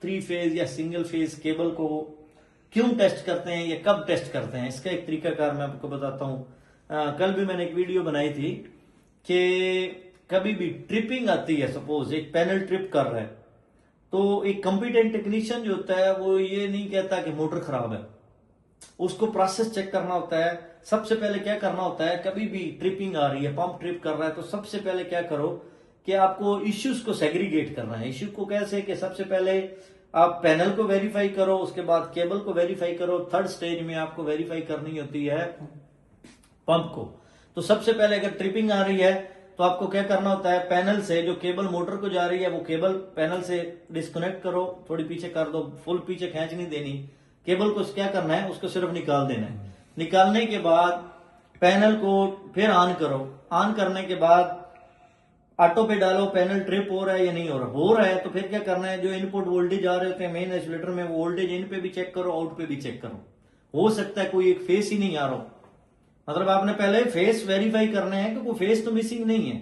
3 phase या single phase cable को क्यों टेस्ट करते हैं या कब टेस्ट करते हैं, इसका एक तरीकाकार मैं आपको बताता हूं। कल भी मैंने एक वीडियो बनाई थी कि कभी भी ट्रिपिंग आती है, सपोज एक पैनल ट्रिप कर रहा है, तो एक कॉम्पिटेंट टेक्नीशियन जो होता है वो ये नहीं कहता कि मोटर खराब है, उसको प्रोसेस चेक करना होता है। सबसे पहले क्या करना होता है, कभी भी ट्रिपिंग आ रही है, पंप ट्रिप कर रहा है, तो सबसे पहले क्या करो कि आपको इश्यूज को सेग्रीगेट करना है। इश्यू को कैसे कि सबसे पहले आप पैनल को वेरीफाई करो, उसके बाद केबल को वेरीफाई करो, थर्ड स्टेज में आपको वेरीफाई करनी होती है पंप को। तो सबसे पहले अगर ट्रिपिंग आ रही है तो आपको क्या करना होता है, पैनल से जो केबल मोटर को जा रही है वो केबल पैनल से डिस्कनेक्ट करो, थोड़ी पीछे कर दो, फुल पीछे खींच नहीं देनी, केबल को क्या करना है उसको सिर्फ निकाल देना है। निकालने के बाद पैनल को फिर ऑन करो, ऑन करने के बाद ऑटो पे डालो पैनल ट्रिप हो रहा है या नहीं हो रहा है तो फिर क्या करना है, जो इनपुट वोल्टेज आ रहे होते हैं मेन आइसोलेटर में, वो वोल्टेज इन पे भी चेक करो, आउट पे भी चेक करो। हो सकता है कोई एक फेस ही नहीं आ रहा हो, मतलब आपने पहले फेस वेरीफाई करने हैं कि कोई फेस तो मिसिंग नहीं है।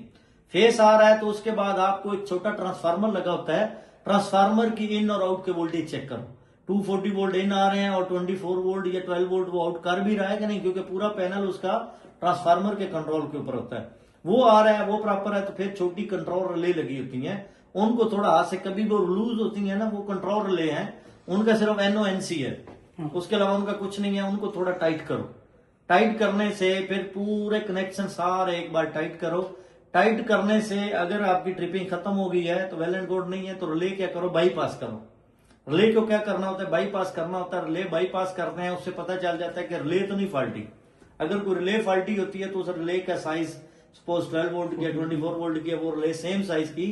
फेस आ रहा है तो उसके बाद आपको एक छोटा ट्रांसफार्मर लगा होता है, ट्रांसफार्मर की इन और आउट के वोल्टेज चेक करो। 240 वोल्ट इन आ रहे हैं और 24 वोल्ट या 12 वोल्ट वो आउट कर भी रहा है कि नहीं, क्योंकि पूरा पैनल उसका ट्रांसफार्मर के कंट्रोल के ऊपर होता है। वो आ रहा है, वो प्रॉपर है, तो फिर छोटी कंट्रोल रिले लगी होती हैं, उनको थोड़ा हाथ से, कभी वो लूज होती है ना, वो कंट्रोल रिले हैं, उनका सिर्फ NONC है, उसके अलावा उनका कुछ नहीं है, उनको थोड़ा टाइट करो। टाइट करने से फिर पूरे कनेक्शन सारे एक बार टाइट करो। टाइट करने से अगर आपकी ट्रिपिंग खत्म हो गई है तो वेल एंड गुड नहीं है, तो रिले क्या करो, बाईपास करो। रिले को क्या करना होता है, बाईपास करना होता है। रिले बाईपास करते हैं, उससे पता चल जाता है कि रिले तो नहीं फाल्टी। अगर कोई रिले फाल्टी होती है तो उस रिले का साइज सपोज 12 वोल्ट की या 24 वोल्ट की, वो रिले सेम साइज की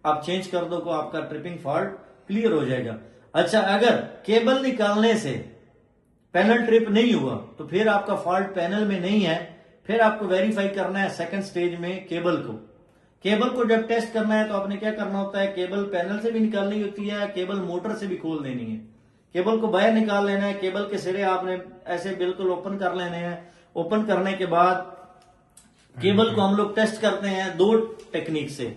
आप चेंज कर दो, तो आपका ट्रिपिंग फॉल्ट क्लियर हो जाएगा। अच्छा, अगर केबल निकालने से पैनल ट्रिप नहीं हुआ तो फिर आपका फॉल्ट पैनल में नहीं है, फिर आपको वेरीफाई करना है सेकंड स्टेज में केबल को। केबल को जब टेस्ट करना है तो आपने क्या करना होता है, केबल पैनल से भी निकालनी होती है, केबल मोटर से भी खोल देनी है। केबल को बाहर निकाल लेना है, केबल के सिरे आपने ऐसे बिल्कुल ओपन कर लेने हैं। ओपन करने के बाद केबल को हम लोग टेस्ट करते हैं 2 टेक्निक से।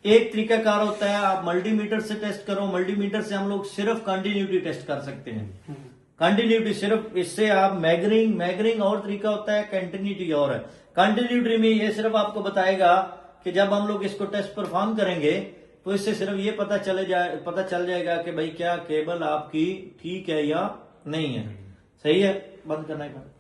एक तरीकाकार होता है आप मल्टीमीटर से टेस्ट करो, मल्टीमीटर से हम लोग सिर्फ कंटिन्यूटी टेस्ट कर सकते हैं। कंटिन्यूटी सिर्फ, इससे आप मैगरिंग और तरीका होता है, कंटिन्यूटी और है। कंटिन्यूटी में ये सिर्फ आपको बताएगा कि जब हम लोग इसको टेस्ट परफॉर्म करेंगे तो इससे सिर्फ ये पता चल जाएगा कि भाई क्या केबल आपकी ठीक है या नहीं है। सही है, बंद करना है।